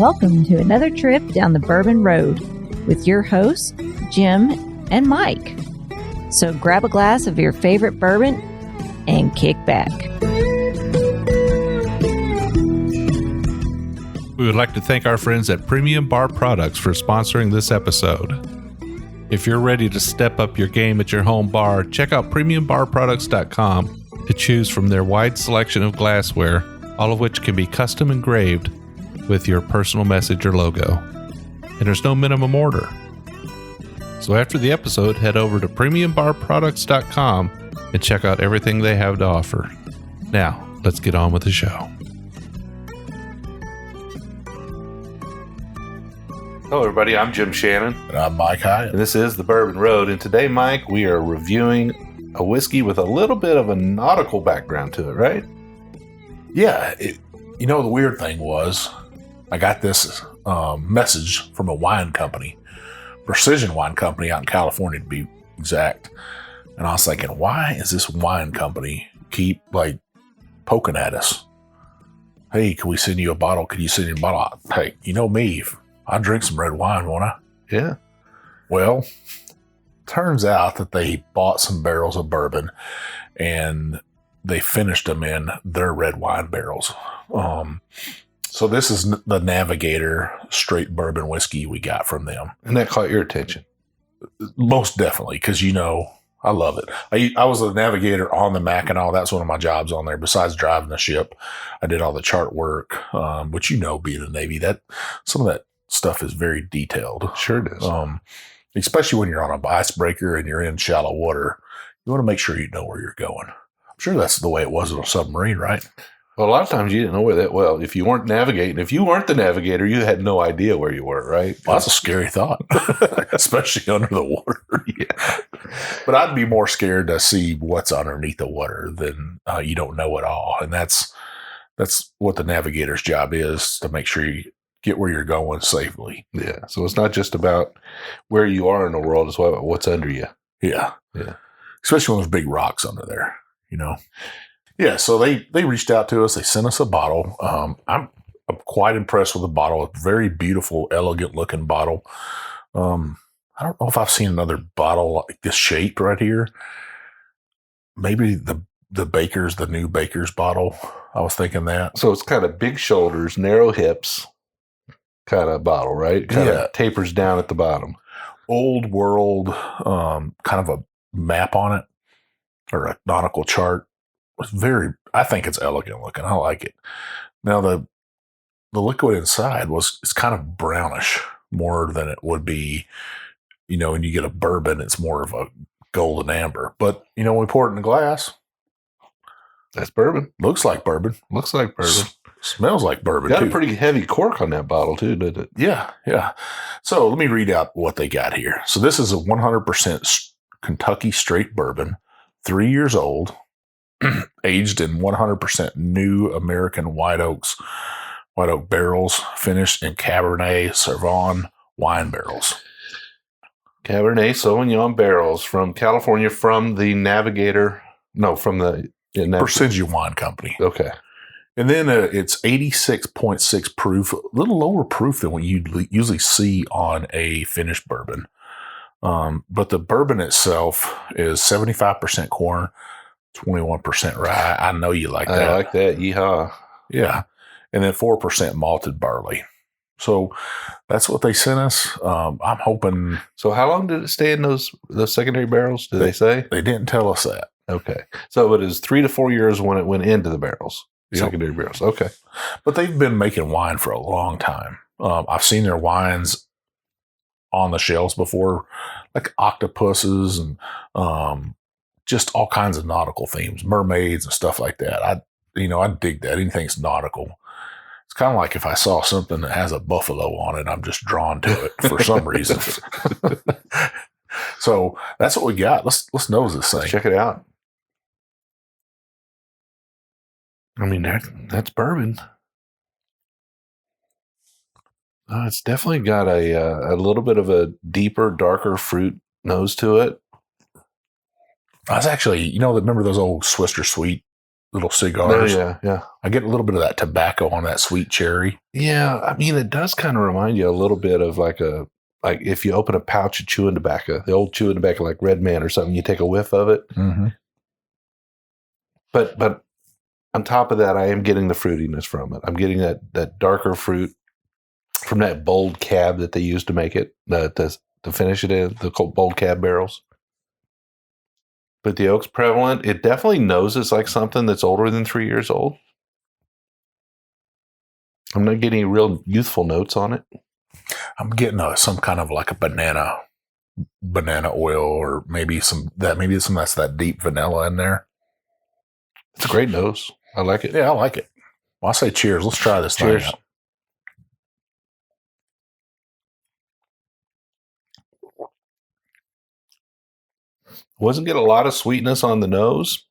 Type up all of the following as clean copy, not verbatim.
Welcome to another trip down the Bourbon Road with your hosts, Jim and Mike. So grab a glass of your favorite bourbon and kick back. We would like to thank our friends at Premium Bar Products for sponsoring this episode. If you're ready to step up your game at your home bar, check out PremiumBarProducts.com to choose from their wide selection of glassware, all of which can be custom engraved with your personal message or logo. And there's no minimum order. So after the episode, head over to PremiumBarProducts.com and check out everything they have to offer. Now, let's get on with the show. Hello, everybody. I'm Jim Shannon. And I'm Mike Hyatt. And this is the Bourbon Road. And today, Mike, we are reviewing a whiskey with a little bit of a nautical background to it, right? Yeah. The weird thing was, I got this message from a wine company, Precision Wine Company out in California, to be exact. And I was thinking, why is this wine company keep poking at us? Hey, can we send you a bottle? Could you send you a bottle? Hey, you know me. I drink some red wine, won't I? Yeah. Well, turns out that they bought some barrels of bourbon and they finished them in their red wine barrels. So this is the Navigator straight bourbon whiskey we got from them. And that caught your attention? Most definitely, because I love it. I was a navigator on the Mac and all. That's one of my jobs on there. Besides driving the ship, I did all the chart work, which being a Navy, that some of that stuff is very detailed. Sure it is. Especially when you're on an icebreaker and you're in shallow water, you want to make sure you know where you're going. I'm sure that's the way it was on a submarine, right? Well, a lot of times you didn't know where that well. If you weren't navigating, if you weren't the navigator, you had no idea where you were, right? Well, that's a scary thought, especially under the water. Yeah. But I'd be more scared to see what's underneath the water than you don't know at all. And that's what the navigator's job is, to make sure you get where you're going safely. Yeah. So it's not just about where you are in the world, it's about what's under you. Yeah. Yeah. Especially when there's big rocks under there, Yeah, so they reached out to us. They sent us a bottle. I'm quite impressed with the bottle. A very beautiful, elegant-looking bottle. I don't know if I've seen another bottle like this shape right here. Maybe the new Baker's bottle. I was thinking that. So it's kind of big shoulders, narrow hips kind of bottle, right? Kind of tapers down at the bottom. Old world, kind of a map on it, or a nautical chart. I think it's elegant looking. I like it. Now the liquid inside it's kind of brownish more than it would be, when you get a bourbon, it's more of a golden amber. But, when we pour it in a glass, that's bourbon. Looks like bourbon. Smells like bourbon. Got a pretty heavy cork on that bottle too, didn't it? Yeah. So let me read out what they got here. So this is a 100% Kentucky straight bourbon, 3 years old. Aged in 100% new American white oak barrels, finished in Cabernet Sauvignon wine barrels. Cabernet Sauvignon barrels from California, from the Precision Wine Company. Okay. And then it's 86.6 proof, a little lower proof than what you'd usually see on a finished bourbon. But the bourbon itself is 75% corn, 21% rye. I know you like that. I like that. Yeehaw. Yeah. And then 4% malted barley. So that's what they sent us. I'm hoping. So how long did it stay in those secondary barrels? Did they say? They didn't tell us that. Okay. So it is 3 to 4 years when it went into the barrels. Yep. Secondary barrels. Okay. But they've been making wine for a long time. I've seen their wines on the shelves before, like octopuses and just all kinds of nautical themes, mermaids and stuff like that. I dig that. Anything that's nautical. It's kind of like if I saw something that has a buffalo on it, I'm just drawn to it for some reason. So that's what we got. Let's nose this thing. Let's check it out. I mean, that's bourbon. It's definitely got a little bit of a deeper, darker fruit nose to it. I was actually, remember those old Swister Sweet little cigars. Yeah. I get a little bit of that tobacco on that sweet cherry. Yeah, I mean, it does kind of remind you a little bit of like if you open a pouch of chewing tobacco, the old chewing tobacco, like Red Man or something, you take a whiff of it. Mm-hmm. But on top of that, I am getting the fruitiness from it. I'm getting that darker fruit from that bold cab that they used to make it, to finish it in, the bold cab barrels. But the oak's prevalent. It definitely noses like something that's older than 3 years old. I'm not getting any real youthful notes on it. I'm getting some kind of like a banana oil, or maybe some that's that deep vanilla in there. It's a great nose. I like it. Yeah, I like it. Well, I'll say cheers. Let's try this thing out. Wasn't get a lot of sweetness on the nose,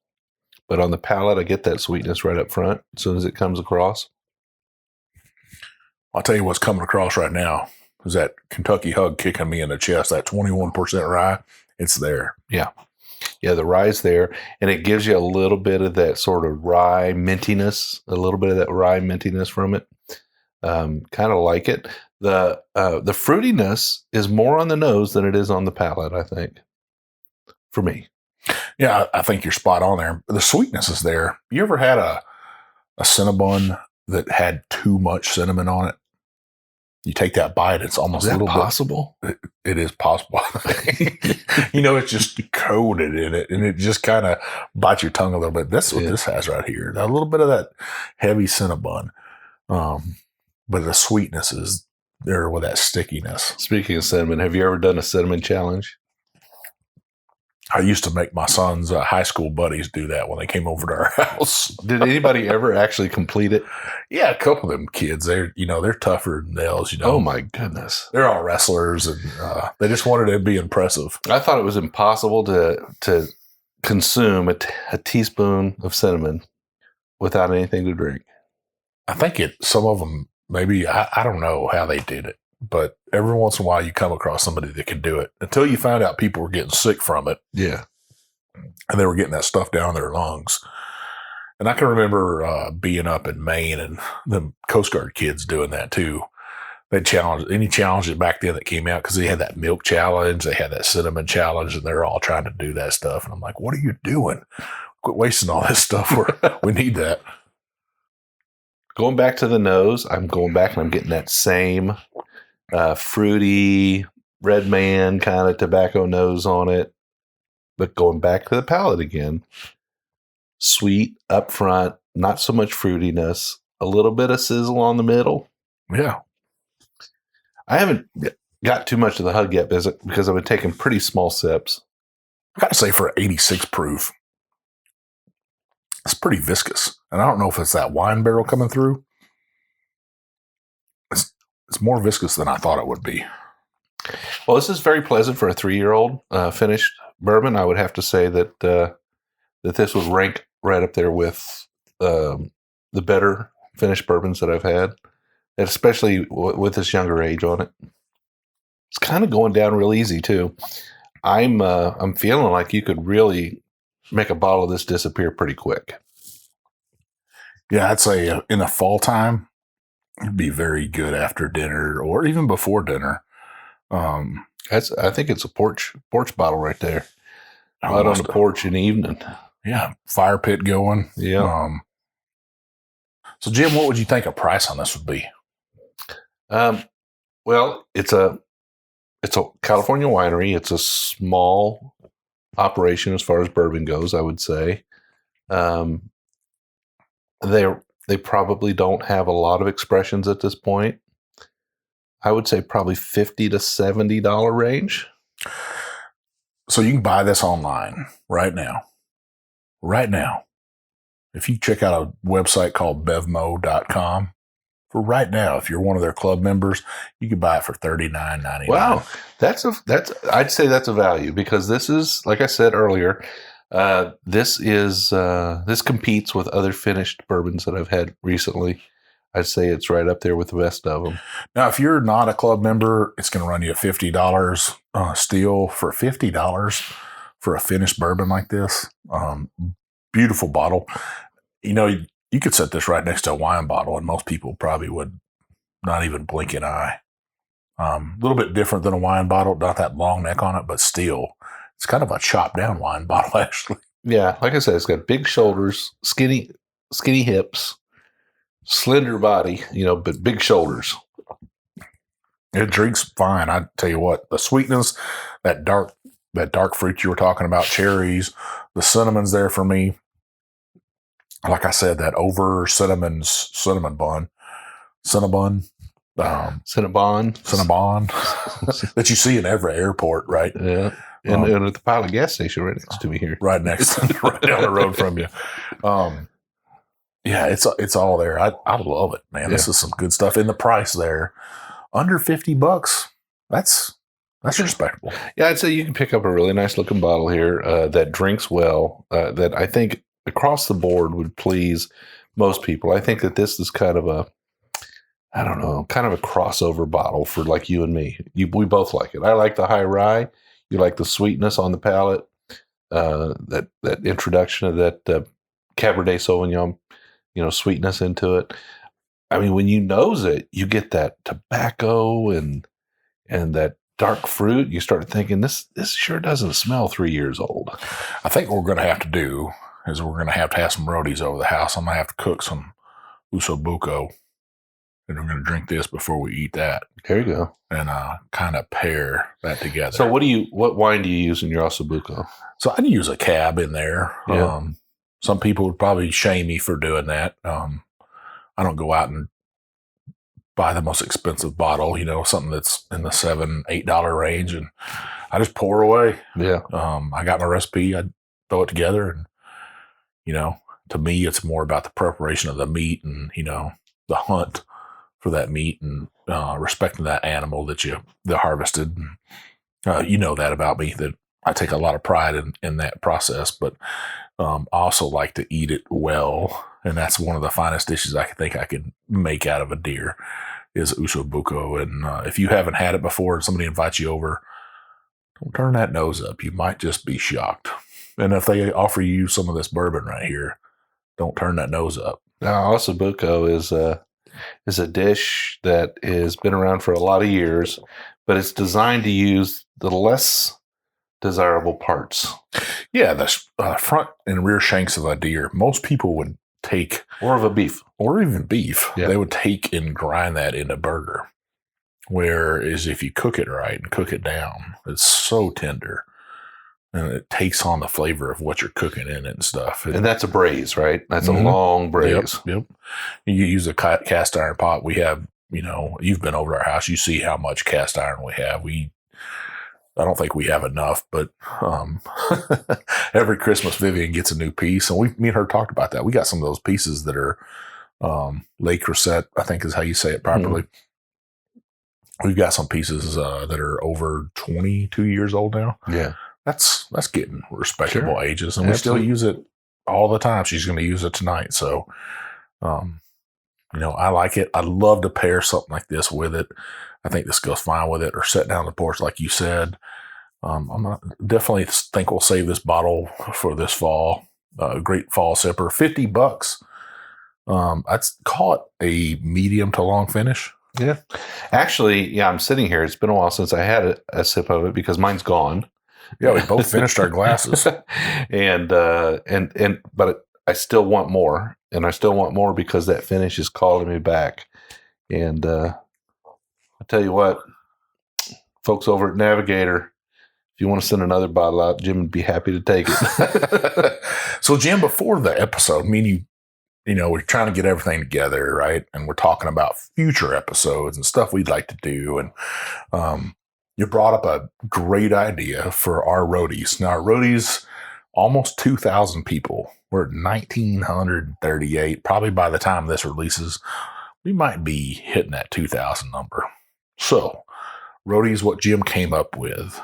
but on the palate, I get that sweetness right up front as soon as it comes across. I'll tell you what's coming across right now is that Kentucky hug kicking me in the chest. That 21% rye, it's there. Yeah, the rye's there, and it gives you a little bit of that sort of rye mintiness, from it. Kind of like it. The fruitiness is more on the nose than it is on the palate, I think. For me. Yeah, I think you're spot on there. The sweetness is there. You ever had a Cinnabon that had too much cinnamon on it? You take that bite, it's almost is that a little possible? It is possible. It's just coated in it, and it just kind of bites your tongue a little bit. That's what this has right here. A little bit of that heavy Cinnabon. But the sweetness is there with that stickiness. Speaking of cinnamon, have you ever done a cinnamon challenge? I used to make my son's high school buddies do that when they came over to our house. Did anybody ever actually complete it? Yeah, a couple of them kids. They're tougher than nails. Oh my goodness! They're all wrestlers, and they just wanted to be impressive. I thought it was impossible to consume a teaspoon of cinnamon without anything to drink. I think some of them maybe I don't know how they did it. But every once in a while, you come across somebody that can do it until you find out people were getting sick from it. Yeah. And they were getting that stuff down their lungs. And I can remember being up in Maine and the Coast Guard kids doing that too. They challenged it back then that came out because they had that milk challenge. They had that cinnamon challenge, and they're all trying to do that stuff. And I'm like, what are you doing? Quit wasting all this stuff. We need that. Going back to the nose, I'm going back and I'm getting that same fruity Red Man kind of tobacco nose on it, but going back to the palate again, sweet up front, not so much fruitiness, a little bit of sizzle on the middle. Yeah, I haven't got too much of the hug yet because I've been taking pretty small sips. I gotta say, for 86 proof, it's pretty viscous, and I don't know if it's that wine barrel coming through. It's more viscous than I thought it would be. Well, this is very pleasant for a 3-year-old finished bourbon. I would have to say that this would rank right up there with the better finished bourbons that I've had, especially with this younger age on it. It's kind of going down real easy too. I'm feeling like you could really make a bottle of this disappear pretty quick. Yeah, I'd say in the fall time, it'd be very good after dinner or even before dinner. I think it's a porch bottle right there. Out on the porch in the evening. Yeah, fire pit going. Yeah. So, Jim, what would you think a price on this would be? Well, it's a California winery. It's a small operation as far as bourbon goes, I would say. They probably don't have a lot of expressions at this point. I would say probably $50 to $70 range. So you can buy this online right now. Right now. If you check out a website called bevmo.com, for right now, if you're one of their club members, you can buy it for $39.99. Wow. I'd say that's a value because this is, like I said earlier, this competes with other finished bourbons that I've had recently. I'd say it's right up there with the best of them. Now, if you're not a club member, it's going to run you $50 still. For $50 for a finished bourbon like this. Beautiful bottle. You could set this right next to a wine bottle, and most people probably would not even blink an eye. A little bit different than a wine bottle, not that long neck on it, but still, it's kind of a chopped down wine bottle, actually. Yeah, like I said, it's got big shoulders, skinny hips, slender body, but big shoulders. It drinks fine. I tell you what, the sweetness, that dark fruit you were talking about, cherries, the cinnamon's there for me. Like I said, that over cinnamon bun, Cinnabon that you see in every airport, right? Yeah. And at the pilot gas station right next to me here. Right right down the road from you. Yeah, it's all there. I love it, man. Yeah. This is some good stuff. And the price there, under $50, that's respectable. Yeah, I'd say you can pick up a really nice looking bottle here that drinks well, that I think across the board would please most people. I think that this is kind of a crossover bottle for like you and me. We both like it. I like the high rye. You like the sweetness on the palate. That introduction of that Cabernet Sauvignon, sweetness into it. I mean, when you nose it, you get that tobacco and that dark fruit. You start thinking, this sure doesn't smell 3 years old. I think what we're going to have to do is we're going to have some roadies over the house. I'm going to have to cook some Uso Buco, and we're going to drink this before we eat that. There you go. And kind of pair that together. So what wine do you use in your Uso Buco? So I'd use a cab in there. Yeah. Some people would probably shame me for doing that. I don't go out and buy the most expensive bottle, something that's in the $7, $8 range, and I just pour away. Yeah. I got my recipe. I throw it together, and to me, it's more about the preparation of the meat and the hunt for that meat and respecting that animal that harvested. And, you know that about me, that I take a lot of pride in that process, but I also like to eat it well. And that's one of the finest dishes I think I could make out of a deer is Uso Buco. And if you haven't had it before and somebody invites you over, don't turn that nose up. You might just be shocked. And if they offer you some of this bourbon right here, don't turn that nose up. Now, Uso Buco is a dish that has been around for a lot of years, but it's designed to use the less desirable parts. Yeah, the front and rear shanks of a deer, most people would take. Or of a beef. Or even beef. Yeah. They would take and grind that into burger. Whereas if you cook it right and cook it down, it's so tender. And it takes on the flavor of what you're cooking in it and stuff. And that's a braise, right? That's a long braise. Yep. You use a cast iron pot. We have, you've been over to our house. You see how much cast iron we have. I don't think we have enough, but every Christmas Vivian gets a new piece. And me and her talked about that. We got some of those pieces that are Le Creuset, I think is how you say it properly. We've got some pieces that are over 22 years old now. Yeah. That's getting respectable ages, and Absolutely. we still use it all the time. She's going to use it tonight. So, I like it. I'd love to pair something like this with it. I think this goes fine with it, or set down the porch, like you said. Definitely think we'll save this bottle for this fall. Great fall sipper, $50. I'd call it a medium to long finish. Yeah. Actually, I'm sitting here. It's been a while since I had a sip of it because mine's gone. Yeah, we both finished our glasses. But I still want more. And I still want more because that finish is calling me back. And I'll tell you what, folks over at Navigator, if you want to send another bottle out, Jim would be happy to take it. So, Jim, before the episode, me and you, we're trying to get everything together, right? And we're talking about future episodes and stuff we'd like to do. And you brought up a great idea for our roadies. Now, our roadies, almost 2,000 people. We're at 1,938. Probably by the time this releases, we might be hitting that 2,000 number. So, roadies, what Jim came up with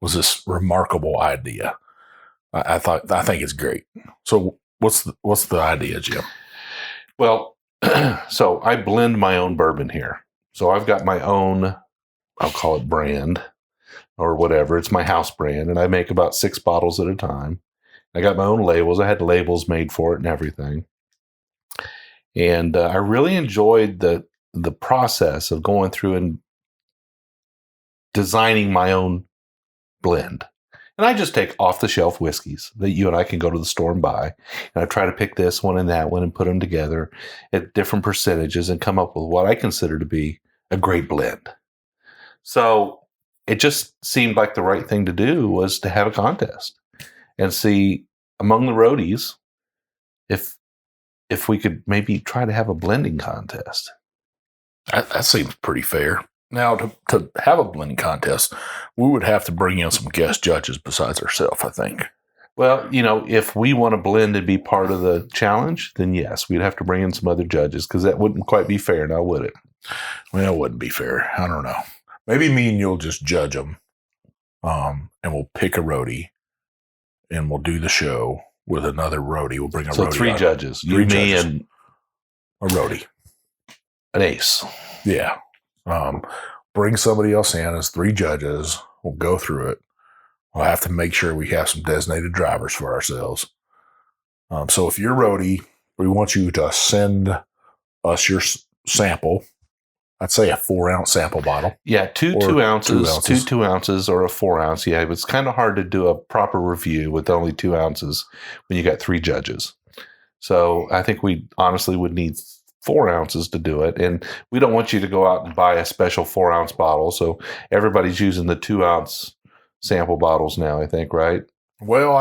was this remarkable idea. I think it's great. So, what's the idea, Jim? Well, so I blend my own bourbon here. So I've got my own, I'll call it brand or whatever. It's my house brand, and I make about 6 bottles at a time. I got my own labels. I had labels made for it and everything. And I really enjoyed the process of going through and designing my own blend. And I just take off-the-shelf whiskeys that you and I can go to the store and buy. And I try to pick this one and that one and put them together at different percentages and come up with what I consider to be a great blend. So it just seemed like the right thing to do was to have a contest and see among the roadies if we could maybe try to have a blending contest. That seems pretty fair. Now, to have a blending contest, we would have to bring in some guest judges besides ourselves, I think. Well, if we want to blend and be part of the challenge, then yes, we'd have to bring in some other judges because that wouldn't quite be fair now, would it? Well, it wouldn't be fair. I don't know. Maybe me and you'll just judge them, and we'll pick a roadie, and we'll do the show with another roadie. We'll bring a roadie. So three judges. Three me, judges. and a roadie. An ace. Yeah. Bring somebody else in as three judges. We'll go through it. We'll have to make sure we have some designated drivers for ourselves. So if you're roadie, we want you to send us your sample. I'd say a 4-ounce sample bottle. Yeah, two ounces. 2 ounces or a 4 ounce. Yeah, it's kind of hard to do a proper review with only 2 ounces when you got three judges. So I think we honestly would need 4 ounces to do it. And we don't want you to go out and buy a special 4-ounce bottle. So everybody's using the 2-ounce sample bottles now, I think, right? Well,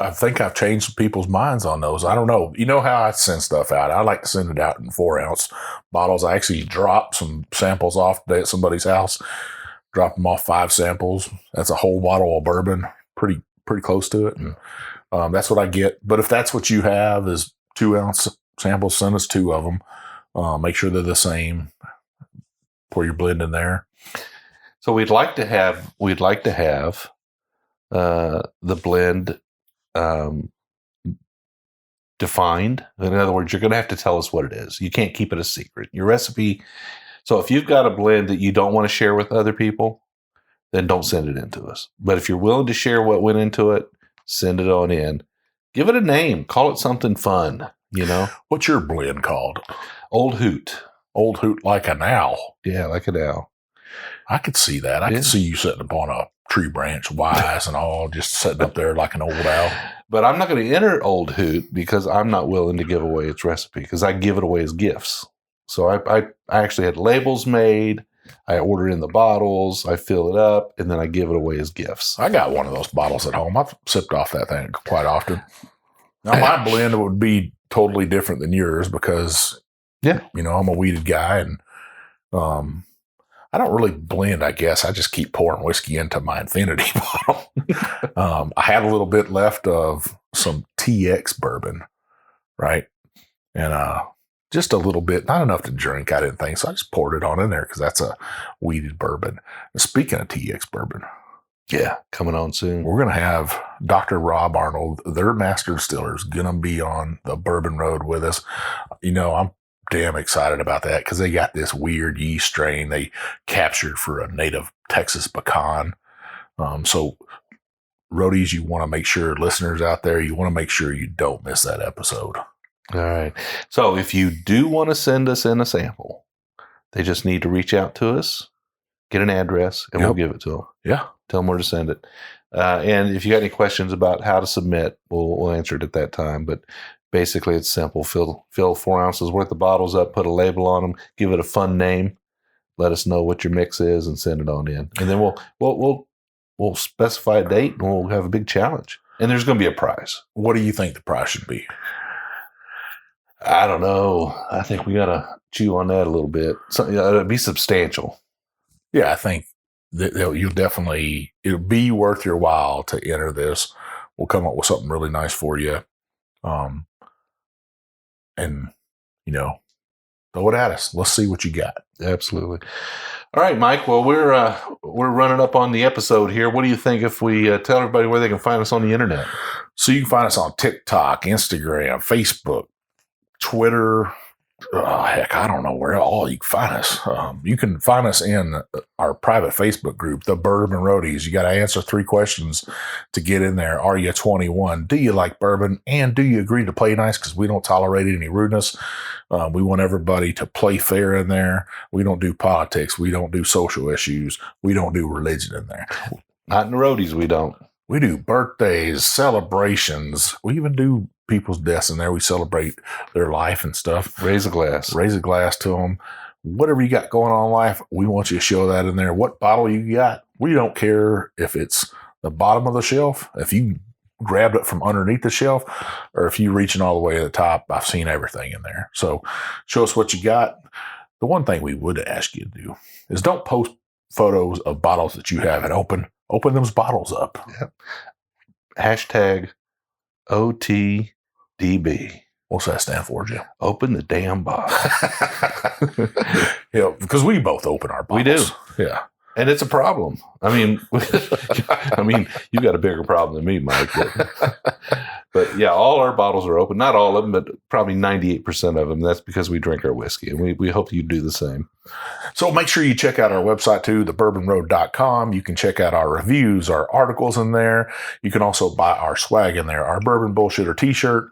I think I've changed some people's minds on those. I don't know. You know how I send stuff out? I like to send it out in 4-ounce bottles. I actually drop some samples off today at somebody's house. Drop them off 5 samples. That's a whole bottle of bourbon. Pretty close to it. And that's what I get. But if that's what you have is 2-ounce samples, send us 2 of them. Make sure they're the same. Pour your blend in there. So we'd like to have the blend defined. In other words, you're going to have to tell us what it is. You can't keep it a secret. Your recipe. So if you've got a blend that you don't want to share with other people, then don't send it in to us. But if you're willing to share what went into it, send it on in. Give it a name. Call it something fun. What's your blend called? Old Hoot. Old Hoot, like an owl. Yeah, like an owl. I could see that. I could see you sitting upon a tree branch, wise and all, just sitting up there like an old owl. But I'm not going to enter Old Hoot because I'm not willing to give away its recipe because I give it away as gifts. So I actually had labels made. I order in the bottles. I fill it up, and then I give it away as gifts. I got one of those bottles at home. I've sipped off that thing quite often. Now, my blend would be totally different than yours because, I'm a weeded guy, and I don't really blend, I guess. I just keep pouring whiskey into my infinity bottle. I had a little bit left of some TX bourbon, right? And just a little bit, not enough to drink, I didn't think. So I just poured it on in there because that's a weeded bourbon. And speaking of TX bourbon, coming on soon. We're going to have Dr. Rob Arnold, their master distiller, is going to be on the Bourbon Road with us. I'm damn excited about that because they got this weird yeast strain they captured for a native Texas pecan. So roadies, you want to make sure, listeners out there, you want to make sure you don't miss that episode. All right. So if you do want to send us in a sample, they just need to reach out to us, get an address, and we'll give it to them. Yeah. Tell them where to send it. And if you got any questions about how to submit, we'll answer it at that time. But basically, it's simple. Fill 4 ounces worth of bottles up, put a label on them, give it a fun name, let us know what your mix is, and send it on in. And then we'll specify a date, and we'll have a big challenge. And there's going to be a prize. What do you think the prize should be? I don't know. I think we got to chew on that a little bit. It'll be substantial. Yeah, I think that it'll be worth your while to enter this. We'll come up with something really nice for you. And throw it at us. Let's see what you got. Absolutely. All right, Mike. Well, we're running up on the episode here. What do you think if we tell everybody where they can find us on the internet? So you can find us on TikTok, Instagram, Facebook, Twitter, Heck, I don't know where all you can find us. You can find us in our private Facebook group, the Bourbon Roadies. You got to answer 3 questions to get in there. Are you 21? Do you like bourbon? And do you agree to play nice? Because we don't tolerate any rudeness. We want everybody to play fair in there. We don't do politics. We don't do social issues. We don't do religion in there. Not in the Roadies, we don't. We do birthdays, celebrations. We even do people's deaths in there. We celebrate their life and stuff. Raise a glass. Raise a glass to them. Whatever you got going on in life, we want you to show that in there. What bottle you got, we don't care if it's the bottom of the shelf, if you grabbed it from underneath the shelf, or if you reaching all the way to the top. I've seen everything in there. So show us what you got. The one thing we would ask you to do is don't post photos of bottles that you haven't opened. Open those bottles up. Yep. Hashtag OTDB. What's that stand for, Jim? Open the damn bottle. Yeah, because we both open our bottles. We do. Yeah. And it's a problem. I mean, you got a bigger problem than me, Mike. But yeah, all our bottles are open. Not all of them, but probably 98% of them. That's because we drink our whiskey. And we hope you do the same. So make sure you check out our website too, thebourbonroad.com. You can check out our reviews, our articles in there. You can also buy our swag in there, our Bourbon Bullshitter t-shirt,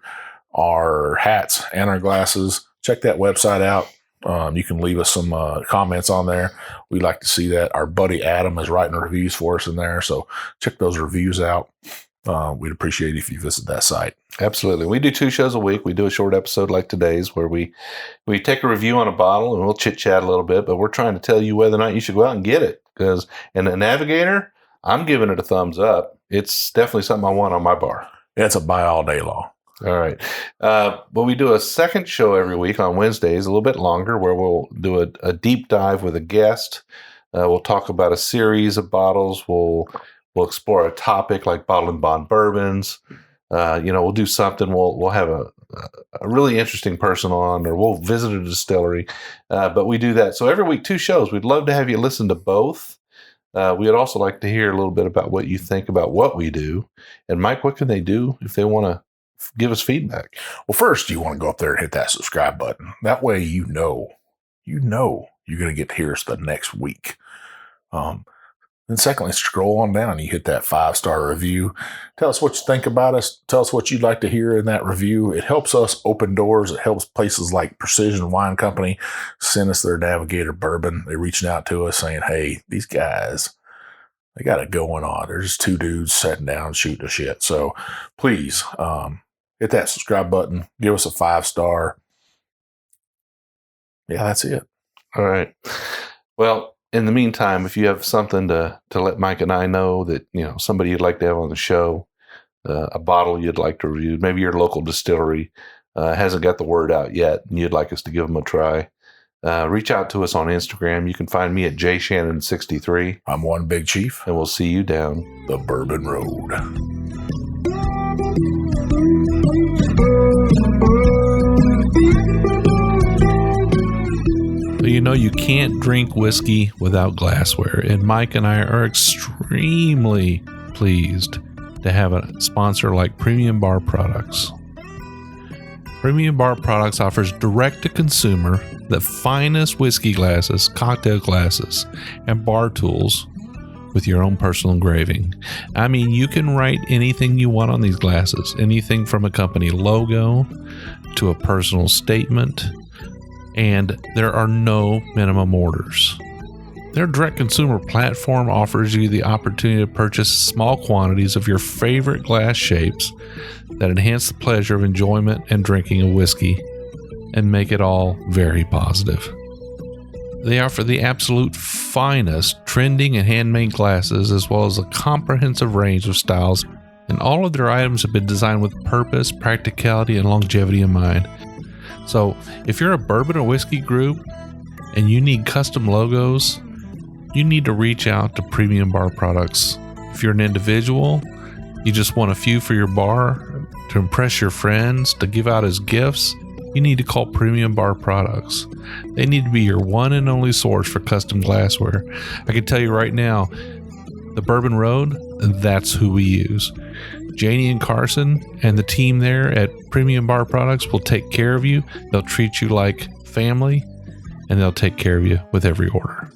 our hats, and our glasses. Check that website out. You can leave us some comments on there. We'd like to see that. Our buddy Adam is writing reviews for us in there. So check those reviews out. We'd appreciate it if you visit that site. Absolutely. We do 2 shows a week. We do a short episode like today's where we take a review on a bottle and we'll chit chat a little bit, but we're trying to tell you whether or not you should go out and get it. And the Navigator, I'm giving it a thumbs up. It's definitely something I want on my bar. Yeah, it's a buy all day long. All right. But we do a second show every week on Wednesdays, a little bit longer, where we'll do a deep dive with a guest. We'll talk about a series of bottles. We'll explore a topic like bottle and bond bourbons. We'll do something. We'll have a really interesting person on, or we'll visit a distillery. But we do that. So every week, 2 shows. We'd love to have you listen to both. We'd also like to hear a little bit about what you think about what we do. And Mike, what can they do if they want to give us feedback? Well, first, you want to go up there and hit that subscribe button. That way, you know you're going to get to hear us the next week. Then secondly, scroll on down. You hit that 5-star review. Tell us what you think about us. Tell us what you'd like to hear in that review. It helps us open doors. It helps places like Precision Wine Company send us their Navigator bourbon. They're reaching out to us saying, hey, these guys, they got it going on. They're just 2 dudes sitting down shooting the shit. So please hit that subscribe button. Give us a 5-star. Yeah, that's it. All right. Well, in the meantime, if you have something to let Mike and I know that, somebody you'd like to have on the show, a bottle you'd like to review, maybe your local distillery hasn't got the word out yet and you'd like us to give them a try, reach out to us on Instagram. You can find me at jshannon63. I'm One Big Chief. And we'll see you down the Bourbon Road. You can't drink whiskey without glassware, and Mike and I are extremely pleased to have a sponsor like Premium Bar Products. Premium Bar Products offers direct-to-consumer the finest whiskey glasses, cocktail glasses, and bar tools with your own personal engraving. I mean, you can write anything you want on these glasses, anything from a company logo to a personal statement, and there are no minimum orders. Their direct consumer platform offers you the opportunity to purchase small quantities of your favorite glass shapes that enhance the pleasure of enjoyment and drinking of whiskey and make it all very positive. They offer the absolute finest trending and handmade glasses, as well as a comprehensive range of styles, and all of their items have been designed with purpose, practicality, and longevity in mind. So if you're a bourbon or whiskey group and you need custom logos, you need to reach out to Premium Bar Products. If you're an individual, you just want a few for your bar, to impress your friends, to give out as gifts, you need to call Premium Bar Products. They need to be your one and only source for custom glassware. I can tell you right now, the Bourbon Road, that's who we use. Janie and Carson and the team there at Premium Bar Products will take care of you. They'll treat you like family, and they'll take care of you with every order.